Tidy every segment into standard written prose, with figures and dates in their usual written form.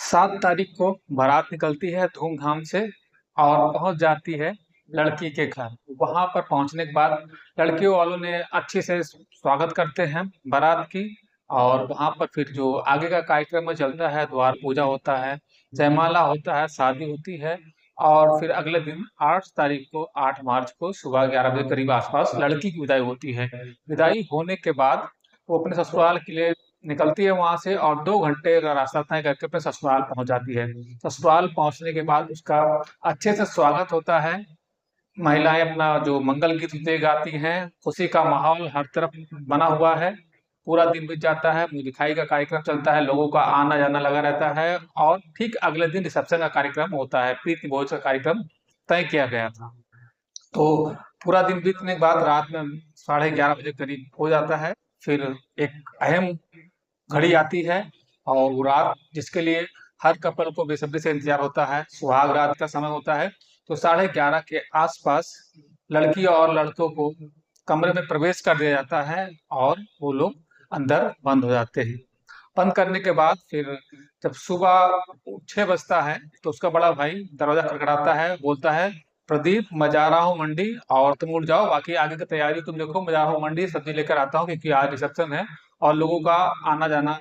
7 तारीख को बारात निकलती है धूमधाम से और पहुंच जाती है लड़की के घर। वहां पर पहुंचने के बाद लड़कियों वालों ने अच्छे से स्वागत करते हैं बारात की। और वहां पर फिर जो आगे का कार्यक्रम में चलता है, द्वार पूजा होता है, जयमाला होता है, शादी होती है। और फिर अगले दिन 8 तारीख को 8 मार्च को सुबह 11 बजे करीब आसपास लड़की की विदाई होती है। विदाई होने के बाद वो अपने ससुराल के लिए निकलती है वहां से और 2 घंटे का रास्ता तय करके अपने ससुराल पहुंच जाती है। ससुराल पहुंचने के बाद उसका अच्छे से स्वागत होता है। महिलाएं अपना जो मंगल गीत उसे गाती हैं, खुशी का माहौल हर तरफ बना हुआ है। पूरा दिन बीत जाता है, मुंह दिखाई का कार्यक्रम चलता है, लोगों का आना जाना लगा रहता है। और ठीक अगले दिन रिसेप्शन का कार्यक्रम होता है, प्रीति भोज का कार्यक्रम तय किया गया था। तो पूरा दिन बीतने के बाद रात में 11:30 बजे करीब हो जाता है। फिर एक अहम घड़ी आती है और वो रात जिसके लिए हर कपल को बेसब्री से इंतजार होता है, सुहाग रात का समय होता है। तो 11:30 के आसपास लड़की और लड़कों को कमरे में प्रवेश कर दिया जाता है और वो लोग अंदर बंद हो जाते हैं। बंद करने के बाद फिर जब सुबह 6 बजता है तो उसका बड़ा भाई दरवाजा खटखटाता है, बोलता है, प्रदीप मैं जा रहा हूँ मंडी और तुम उठ जाओ, बाकी आगे की तैयारी तुम देखो, मैं जा रहा हूँ मंडी सब्जी लेकर आता हूँ क्योंकि आज रिसेप्शन है और लोगों का आना जाना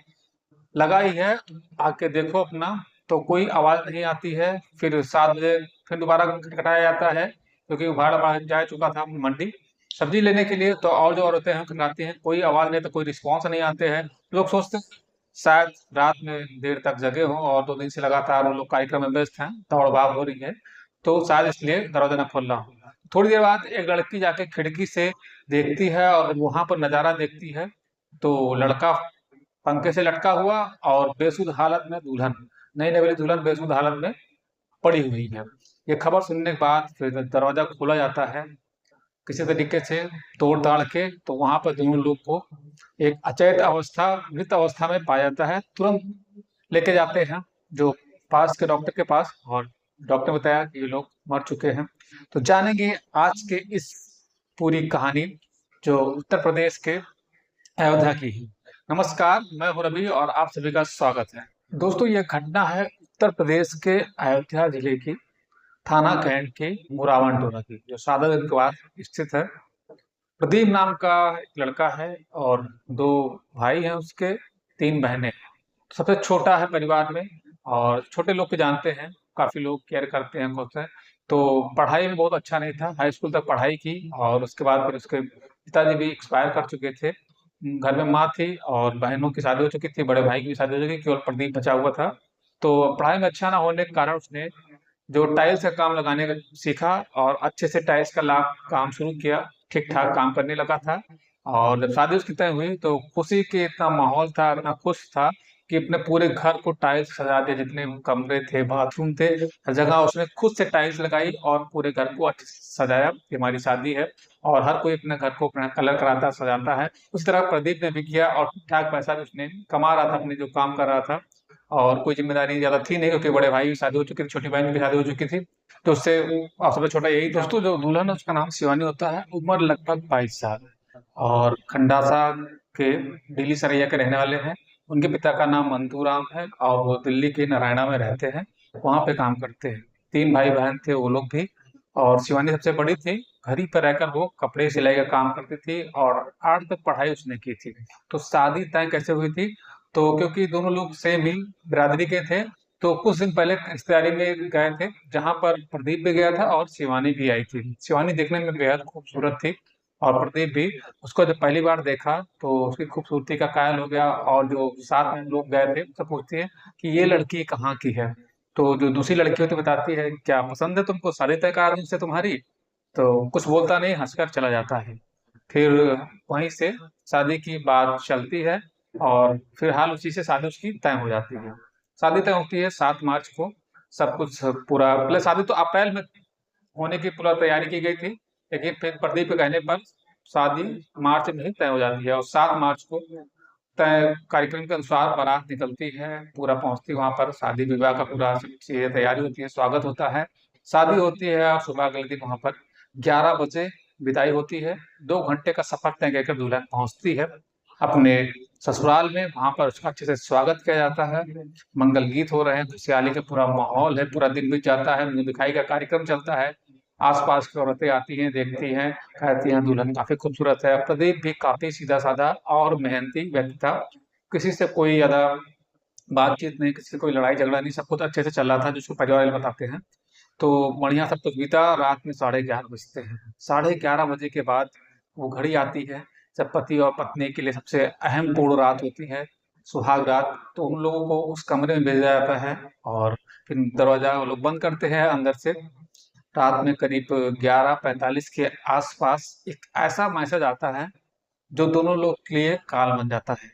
लगा ही है, आके देखो अपना। तो कोई आवाज नहीं आती है। फिर 7 बजे फिर दोबारा खटखटाया जाता है क्योंकि भाड़ा बढ़ जा चुका था मंडी सब्जी लेने के लिए। तो और जो औरतें हैं खटखटाती हैं, कोई आवाज नहीं, तो कोई रिस्पॉन्स नहीं आते हैं। लोग सोचते हैं शायद रात में देर तक जगे हों और 2 दिन से लगातार वो लोग कार्यक्रम में व्यस्त हैं, दौड़ भाग हो रही है, तो शायद इसलिए दरवाजा न खोल रहा हो। थोड़ी देर बाद एक लड़की जाके खिड़की से देखती है और वहां पर नजारा देखती है। तो लड़का पंखे से लटका हुआ और बेसुध हालत में दुल्हन, नई नवेली दुल्हन बेसुध हालत में पड़ी हुई है। ये खबर सुनने के बाद फिर दरवाजा खोला जाता है किसी तरीके से तोड़ ताड़ के। तो वहां पर दोनों लोग को एक अचेत अवस्था, मृत अवस्था में पाया जाता है। तुरंत लेके जाते हैं जो पास के डॉक्टर के पास, और डॉक्टर ने बताया कि ये लोग मर चुके हैं। तो जानेंगे आज के इस पूरी कहानी जो उत्तर प्रदेश के अयोध्या की है। नमस्कार, मैं हूं रवि और आप सभी का स्वागत है। दोस्तों, ये घटना है उत्तर प्रदेश के अयोध्या जिले की थाना कैंट के मुरावन टोला की, जो सादत के पास स्थित है। प्रदीप नाम का एक लड़का है और 2 भाई हैं उसके, 3 बहनें हैं। सबसे छोटा है परिवार में और छोटे लोग के जानते हैं, काफी लोग केयर करते हैं खुद से। तो पढ़ाई में बहुत अच्छा नहीं था, हाई स्कूल तक पढ़ाई की और उसके बाद फिर उसके पिताजी भी एक्सपायर कर चुके थे। घर में माँ थी और बहनों की शादी हो चुकी थी, बड़े भाई की भी शादी हो चुकी थी, केवल प्रदीप बचा हुआ था। तो पढ़ाई में अच्छा ना होने के कारण उसने जो टाइल्स का काम लगाने का सीखा और अच्छे से टाइल्स का काम शुरू किया, ठीक ठाक काम करने लगा था। और जब शादी उसकी तय हुई तो खुशी के इतना माहौल था, इतना खुश था कि अपने पूरे घर को टाइल्स सजा दिया, जितने कमरे थे, बाथरूम थे, हर जगह उसने खुद से टाइल्स लगाई और पूरे घर को अच्छे से सजाया कि हमारी शादी है। और हर कोई अपने घर को अपना कलर कराता सजाता है, उस तरह प्रदीप ने भी किया और ठीक ठाक पैसा भी उसने कमा रहा था अपने जो काम कर रहा था। और कोई जिम्मेदारी ज्यादा थी नहीं क्योंकि बड़े भाई की शादी हो चुकी थी, छोटी बहन की भी शादी हो चुकी थी। तो उससे सबसे छोटा यही था। दोस्तों, जो दुल्हन है उसका नाम शिवानी होता है, उम्र लगभग 22 साल, और खंडासा के दिल्ली सरैया के रहने वाले हैं। उनके पिता का नाम मंतूराम है और वो दिल्ली के नारायणा में रहते हैं, वहां पे काम करते हैं। 3 भाई बहन थे वो लोग भी, और शिवानी सबसे बड़ी थी। घर ही पर रहकर वो कपड़े सिलाई का काम करती थी और 8 तक पढ़ाई उसने की थी। तो शादी तय कैसे हुई थी? तो क्योंकि दोनों लोग सेम ही बिरादरी के थे, तो कुछ दिन पहले रिश्तेदारी में गए थे जहां पर प्रदीप भी गया था और शिवानी भी आई थी। शिवानी देखने में बेहद खूबसूरत थी और प्रदीप भी। उसको जब पहली बार देखा तो उसकी खूबसूरती का कायल हो गया। और जो साथ में लोग गए थे उससे पूछती है कि ये लड़की कहाँ की है। तो जो दूसरी लड़की होती बताती है, क्या पसंद है तुमको, शादी तय करा दूं उससे तुम्हारी? तो कुछ बोलता नहीं, हंसकर चला जाता है। फिर वहीं से शादी की बात चलती है और फिलहाल उसी से शादी उसकी तय हो जाती है। शादी तय होती है 7 मार्च को। सब कुछ पूरा, पहले शादी तो अप्रैल में होने की पूरा तैयारी की गई थी, लेकिन फिर प्रदीप के कहने पर शादी मार्च में ही तय हो जाती है। और 7 मार्च को तय कार्यक्रम के अनुसार बारात निकलती है, पूरा पहुंचती है वहां पर, शादी विवाह का पूरा चीजें तैयारी होती है, स्वागत होता है, शादी होती है। और सुबह अगले दिन वहां पर 11 बजे विदाई होती है। 2 घंटे का सफर तय कर दुल्हन पहुंचती है अपने ससुराल में, वहां पर उसका अच्छे से स्वागत किया जाता है। मंगल गीत हो रहे हैं, खुशहाली का पूरा माहौल है, पूरा दिन बीत जाता है, मुंह दिखाई का कार्यक्रम चलता है। आसपास की औरतें आती हैं, देखती हैं, कहती हैं दुल्हन काफी खूबसूरत है। प्रदीप भी काफी सीधा साधा और मेहनती व्यक्ति था। किसी से कोई ज्यादा बातचीत नहीं, किसी से कोई लड़ाई झगड़ा नहीं, सब कुछ अच्छे से चल रहा था, जो उसके परिवार वाले बताते हैं। तो बढ़िया सब कुछ बीता। रात में 11:30 बजते हैं। 11:30 बजे के बाद वो घड़ी आती है जब पति और पत्नी के लिए सबसे अहम पूर्ण रात होती है, सुहाग रात। तो उन लोगों को उस कमरे में भेजा जाता है और फिर दरवाजा वो लोग बंद करते हैं अंदर से। रात में करीब 11:45 के आसपास एक ऐसा मैसेज आता है जो दोनों लोग के लिए काल बन जाता है।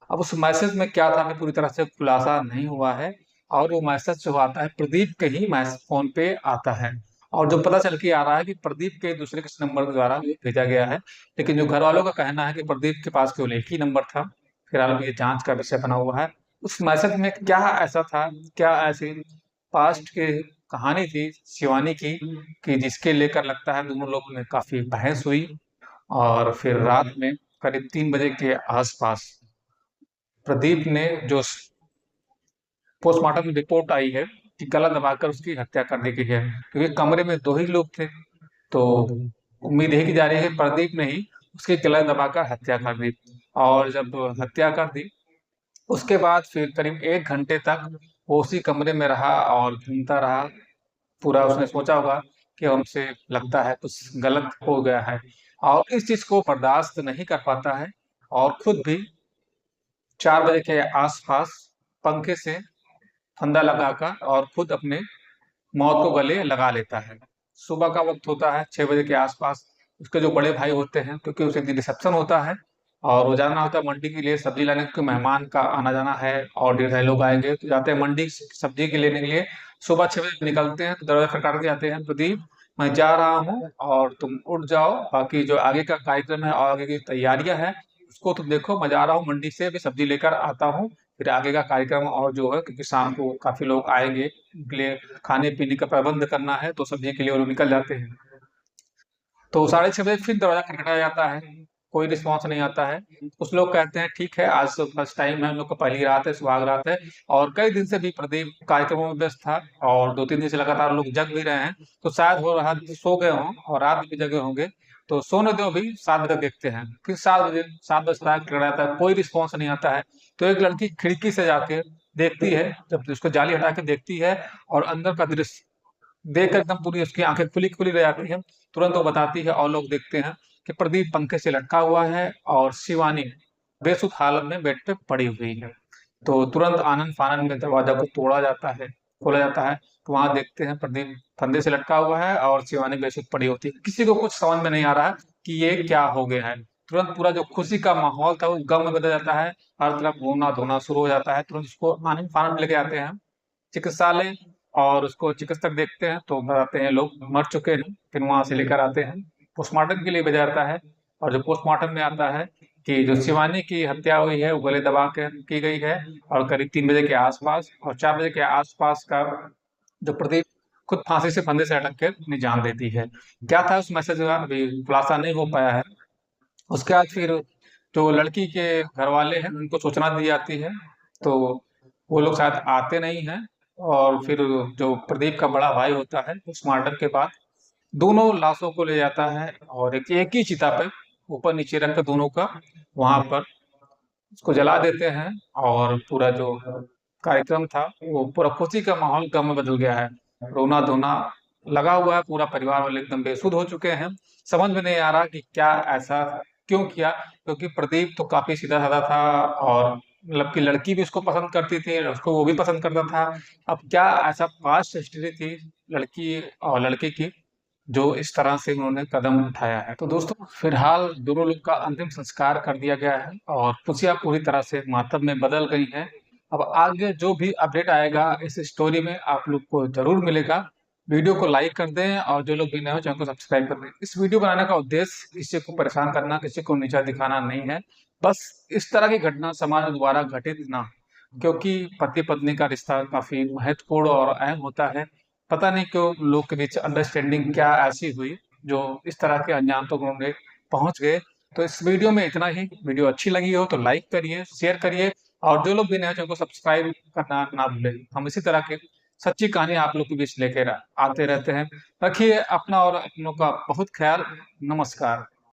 अब उस मैसेज में क्या था, हमें पूरी तरह से खुलासा नहीं हुआ है। और वो मैसेज जो आता है प्रदीप के ही मैसेज फोन पे आता है। और जो पता चल के आ रहा है कि प्रदीप के दूसरे किसी नंबर के द्वारा वो भेजा गया है। लेकिन जो घर वालों का कहना है कि प्रदीप के पास केवल एक ही नंबर था। फिलहाल ये जांच का विषय बना हुआ है। उस मैसेज में क्या ऐसा था, क्या ऐसी पास्ट की कहानी थी शिवानी की, कि जिसके लेकर लगता है दोनों लोग में काफी बहस हुई। और फिर रात में करीब 3 बजे के आसपास प्रदीप ने जो पोस्टमार्टम रिपोर्ट आई है कि गला दबाकर उसकी हत्या कर दी गई है, क्योंकि कमरे में दो ही लोग थे। तो उम्मीद यही की जा रही है प्रदीप ने ही उसकी गला दबाकर हत्या कर दी। और जब हत्या कर दी, उसके बाद फिर करीब 1 घंटे तक वो उसी कमरे में रहा और घूमता रहा। पूरा उसने सोचा होगा कि हमसे लगता है कुछ गलत हो गया है, और इस चीज को बर्दाश्त नहीं कर पाता है। और खुद भी 4 बजे के आसपास पंखे से फंदा लगाकर और खुद अपने मौत को गले लगा लेता है। सुबह का वक्त होता है, 6 बजे के आसपास। उसके जो बड़े भाई होते हैं, क्योंकि उसे दिन रिसेप्शन होता है और वो जाना होता है मंडी के लिए सब्जी लाने, क्योंकि मेहमान का आना जाना है और ढेर सारे लोग आएंगे, तो जाते हैं मंडी सब्जी के लेने के लिए। सुबह 6 बजे निकलते हैं तो दरवाजा खटखटा के जाते हैं, प्रदीप मैं जा रहा हूँ और तुम उठ जाओ, बाकी जो आगे का कार्यक्रम है और आगे की तैयारियां हैं उसको तुम देखो, मैं जा रहा हूँ मंडी से, अभी सब्जी लेकर आता हूँ। फिर आगे का कार्यक्रम और जो है, क्योंकि शाम को काफी लोग आएंगे, उनके लिए खाने पीने का प्रबंध करना है, तो सब्जी के लिए वो लोग निकल जाते हैं। तो 6:30 बजे फिर दरवाजा खटखटाया जाता है, कोई रिस्पॉन्स नहीं आता है। कुछ लोग कहते हैं ठीक है, आज तो फर्स्ट टाइम है, हम लोग को पहली रात है, सुहाग रात है। और कई दिन से भी प्रदीप कार्यक्रमों में व्यस्त था और 2-3 दिन से लगातार लोग जग भी रहे हैं, तो शायद हो रहा सो गए हों और रात भी जगे होंगे। तो सोने दो, भी 7 बजे तक देखते हैं। फिर 7 बजे, 7 बजता है, खटखटाता है, कोई रिस्पॉन्स नहीं आता है। तो एक लड़की खिड़की से जाके देखती है, जब उसको जाली हटा के देखती है और अंदर का दृश्य देख कर एकदम पूरी उसकी आंखें खुली खुली रह जाती है। तुरंत वो बताती है और लोग देखते हैं कि प्रदीप पंखे से लटका हुआ है और शिवानी बेसुध हालत में बेड पे पड़ी हुई है। तो तुरंत आनन फानन में दरवाजा को तोड़ा जाता है, खोला जाता है। तो वहां देखते हैं प्रदीप फंदे से लटका हुआ है और शिवानी बेसुध पड़ी होती है। किसी को कुछ समझ में नहीं आ रहा है कि ये क्या हो गया है। तुरंत पूरा जो खुशी का माहौल था वो गम में बदल जाता है। हर तरफ रोना धोना शुरू हो जाता है। तुरंत उसको आनन फानन में लेके आते हैं चिकित्सालय, और उसको चिकित्सक देखते हैं तो बताते हैं लोग मर चुके हैं। फिर वहां से लेकर आते हैं, पोस्टमार्टम के लिए भेजा जाता है। और जो पोस्टमार्टम में आता है कि जो शिवानी की हत्या हुई है वो गले दबा के की गई है, और करीब 3 बजे के आसपास और 4 बजे के आसपास का जो प्रदीप खुद फांसी से फंदे से अटक के अपनी जान देती है। क्या था उस मैसेज का अभी खुलासा नहीं हो पाया है। उसके बाद फिर जो लड़की के घर वाले हैं उनको सूचना दी जाती है, तो वो लोग शायद आते नहीं हैं। और फिर जो प्रदीप का बड़ा भाई होता है पोस्टमार्टम के बाद दोनों लाशों को ले जाता है और एक ही चिता पे ऊपर नीचे रख कर दोनों का वहां पर उसको जला देते हैं। और पूरा जो कार्यक्रम था वो पूरा खुशी का माहौल गम में बदल गया है। रोना धोना लगा हुआ है, पूरा परिवार वाले एकदम बेसुध हो चुके हैं। समझ में नहीं आ रहा कि क्या ऐसा क्यों किया, क्योंकि प्रदीप तो काफी सीधा साधा था और मतलब कि लड़की भी उसको पसंद करती थी, उसको वो भी पसंद करता था। अब क्या ऐसा पास्ट हिस्ट्री थी लड़की और लड़के की जो इस तरह से उन्होंने कदम उठाया है। तो दोस्तों फिलहाल दोनों लोग का अंतिम संस्कार कर दिया गया है और खुशियां पूरी तरह से मातम में बदल गई हैं। अब आगे जो भी अपडेट आएगा इस स्टोरी में आप लोग को जरूर मिलेगा। वीडियो को लाइक कर दें और जो लोग भी नए हो चैनल को सब्सक्राइब कर दें। इस वीडियो बनाने का उद्देश्य किसी को परेशान करना, किसी को नीचा दिखाना नहीं है। बस इस तरह की घटना समाज में दोबारा घटित ना हो, क्योंकि पति पत्नी का रिश्ता काफी महत्वपूर्ण और अहम होता है। पता नहीं क्यों लोग के बीच अंडरस्टैंडिंग क्या ऐसी हुई जो इस तरह के अंजाम तक उन्होंने पहुंच गए। तो इस वीडियो में इतना ही। वीडियो अच्छी लगी हो तो लाइक करिए, शेयर करिए, और जो लोग भी नए हैं उनको सब्सक्राइब करना ना भूलें। हम इसी तरह की सच्ची कहानी आप लोग के बीच लेकर आते रहते हैं। रखिए अपना और अपनों का बहुत ख्याल। नमस्कार।